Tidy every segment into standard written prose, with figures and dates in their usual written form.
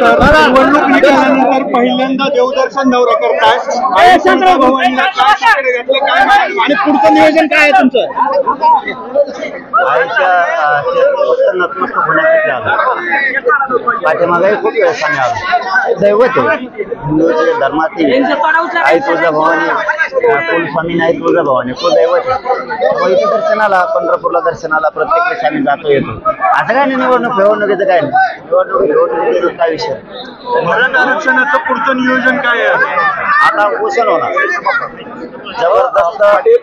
निवडणूक निकालानंतर पहिल्यांदा देवदर्शन दौरा करताय आणि पुढचं नियोजन काय आहे तुमचं? नतमस्तक होण्यासाठी आलो. पाठीमागे खूप व्यवसाय आलो. दैवत आहे हिंदूचे धर्मातील आई तुळजाभवानी, कुलस्वामी नाही तुळजाभवानी कुलदैवत आहे. इथे दर्शनाला पंढरपूरला दर्शनाला प्रत्येक वेळेस आम्ही जातो येतो. असं काय नाही निवडणुकीचं काय नाही. निवडणुकीचं काय विषय. मराठा आरक्षणाचं पुढचं नियोजन काय आहे? आता उपोषण होणार. जबरदस्त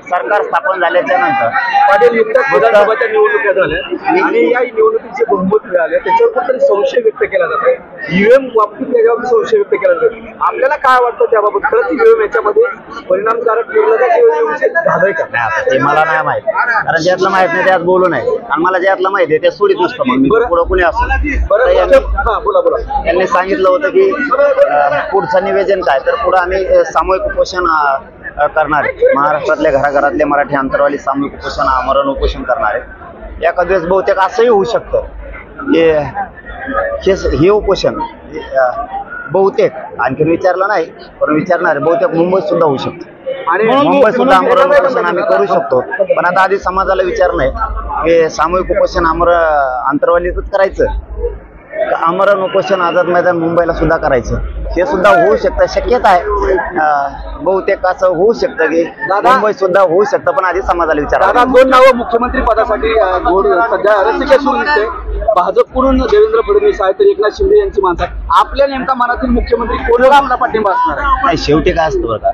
सरकार स्थापन झाल्याच्या नंतर विधानसभाच्या निवडणुका झाल्या आणि या निवडणुकीचे बहुमत मिळाले त्याच्यावर कुठेतरी संशय व्यक्त केला जातो. ईव्हीएम बाबतीत त्याच्यावर संशय व्यक्त केला जातो. आपल्याला काय वाटतं त्याबाबत? खरंच ईव्हीएम याच्यामध्ये परिणामकारक ठरलं झालंय का? ते मला नाही माहित, कारण ज्यातलं माहित नाही त्यात बोलू नये. आणि मला ज्यातलं माहिती आहे ते सोडीत नसतं. मग मी पुढं कुणी असो. यांनी सांगितलं होतं की पुढचं निवेदन काय, तर पुढं आम्ही सामूहिक उपोषण करणार आहे. महाराष्ट्रातल्या घराघरातले मराठी अंतरवाली सामूहिक उपोषण आमरण उपोषण करणार आहे. एखाद्या वेळेस बहुतेक असंही होऊ शकतं की हे उपोषण बहुतेक आणखीन विचारलं नाही पण विचारणार बहुतेक मुंबईत सुद्धा होऊ शकतं आणि मुंबईत सुद्धा आमरण उपोषण आम्ही करू शकतो. पण आता आधी समाजाला विचारणं आहे की सामूहिक उपोषण अंतरवालीतच करायचं, आमरण उपोषण आझाद मैदान मुंबईला सुद्धा करायचं. हे सुद्धा होऊ शकतं, शक्यता आहे. बहुतेक असं होऊ शकतं की मुंबईत सुद्धा होऊ शकतं, पण आधी समाजाला विचारा. दोन नावं मुख्यमंत्री पदासाठी सध्या रसिके सुरू दिसते. भाजपकडून देवेंद्र फडणवीस आहे तर एकनाथ शिंदे यांची माणसं आहे. आपल्या नेमका मनातील मुख्यमंत्री कोणाला आपला पाठिंबा असणार आहे? नाही, शेवटी काय असतं बघा,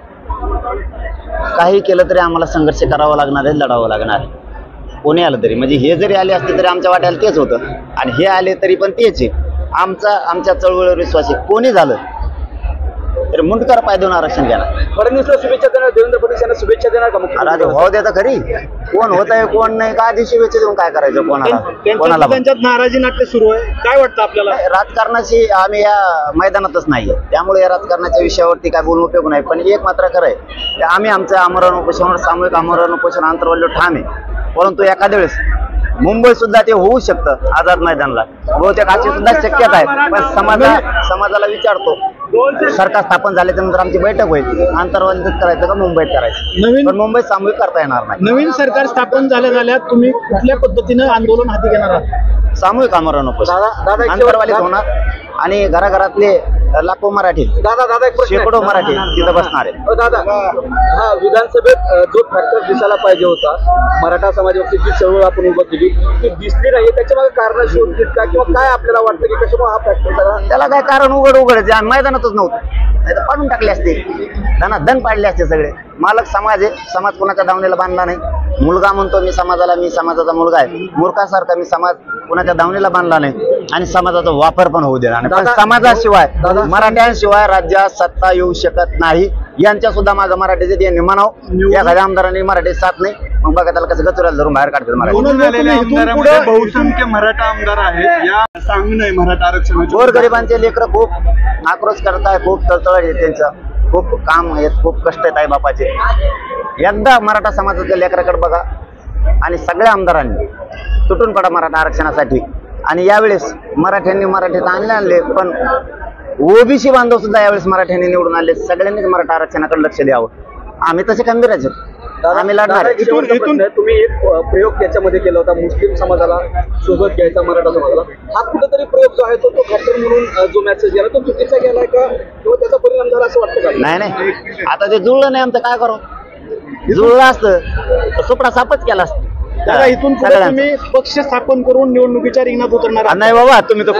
काही केलं तरी आम्हाला संघर्ष करावा लागणार आहे, लढावं लागणार आहे. कोणी आलं तरी, म्हणजे हे जरी आले असते तरी आमच्या वाट्याला तेच होतं आणि हे आले तरी पण तेच आहे. आमच्या चळवळीवर विश्वास आहे. कोणी झालं तरी मुंडकर पाय देऊन आरक्षण घ्या. फडणवीसला शुभेच्छा देणार, देवेंद्र फडणवीस यांना शुभेच्छा देणार का? अरे भाऊ देता खरी, कोण होत आहे कोण नाही का आधी शुभेच्छा देऊन काय करायचं? कोणाला त्यांच्यात नाराजी नाट्य सुरू आहे. काय वाटतं आपल्याला? राजकारणाशी आम्ही या मैदानातच नाहीये, त्यामुळे या राजकारणाच्या विषयावरती काय बोलून उपयोग नाही. पण एक मात्र खरं आहे की आम्ही आमच्या आमरण उपोषणावर सामूहिक आमरण उपोषण अंतरवल्य ठाम आहे. परंतु एखाद्या वेळेस मुंबईत सुद्धा ते होऊ शकतं आझाद मैदानला, बहुतेक अशी सुद्धा शक्यता आहे. पण समाजाला विचारतो, सरकार स्थापन झाल्याच्या नंतर आमची बैठक होईल, अंतरवालीत करायचं का मुंबईत करायचं. पण मुंबईत सामूहिक करता येणार नाही. नवीन सरकार स्थापन झाल्या तुम्ही कुठल्या पद्धतीनं आंदोलन हाती घेणार आहात? सामूहिक आमरण उपोषण अंतरवालीत होणार आणि घराघरातले लाखो मराठी शेकडो मराठी तिथं बसणार आहे. दादा, हा विधानसभेत जो फॅक्टर दिसायला पाहिजे होता, मराठा समाजावरती जी चळवळ आपण उभं केली ती दिसली नाही, त्याच्या मागे कारण शोधतील का किंवा काय आपल्याला वाटतं की कशामुळे हा फॅक्टर सगळा? त्याला काय कारण उघड मैदानातच नव्हतं, नाही तर पाडून टाकले असते, दण पाडले असते सगळे. मालक समाज आहे, समाज कोणाच्या दावणीला बांधला नाही. मुलगा म्हणतो मी समाजाचा मुलगा आहे, मूर्खासारखा मी समाज कोणाच्या दावणीला बांधला नाही आणि समाजाचा वापर पण होऊ देणार नाही. पण समाजाशिवाय मराठ्यांशिवाय राज्यात सत्ता येऊ शकत नाही. यांच्या सुद्धा माझं मराठीचे त्यांनी म्हणावं. एखाद्या आमदारांनी मराठी साथ नाही, मग बघा त्याला कसं गचुराला धरून बाहेर काढतात. बहुसंख्य मराठा आमदार आहेत, या सांगू नये मराठा आरक्षण. गोरगरिबांचे लेकरं खूप आक्रोश करताय, खूप तळतळ आहे त्यांचं, खूप काम आहेत, खूप कष्ट आहेत आई बापाचे. एकदा मराठा समाजाच्या लेकराकडे बघा आणि सगळ्या आमदारांनी तुटून पडा मराठा आरक्षणासाठी. आणि यावेळेस मराठीत आणले पण ओबीसी बांधव सुद्धा यावेळेस मराठ्यांनी निवडून आणले. सगळ्यांनीच मराठा आरक्षणाकडे लक्ष द्यावं. आम्ही तसे खंबीर आम्ही लढणार. तुम्ही एक प्रयोग त्याच्यामध्ये केला होता, मुस्लिम समाजाला सोबत घ्यायचा मराठा समाजाला. हा कुठेतरी प्रयोग जो आहे तो घाटर म्हणून जो मेसेज गेला तो चुकीचा गेलाय का किंवा त्याचा परिणाम झाला असं वाटतं का? नाही, आता ते जुळलं नाही आमचं काय करू. जुळलं असतं तर सुपडा सापच केला असतं. इथून पुढे तुम्ही पक्ष स्थापन करून निवडणुकीच्या रिंगणात उतरणार नाही बाबा, तुम्ही तर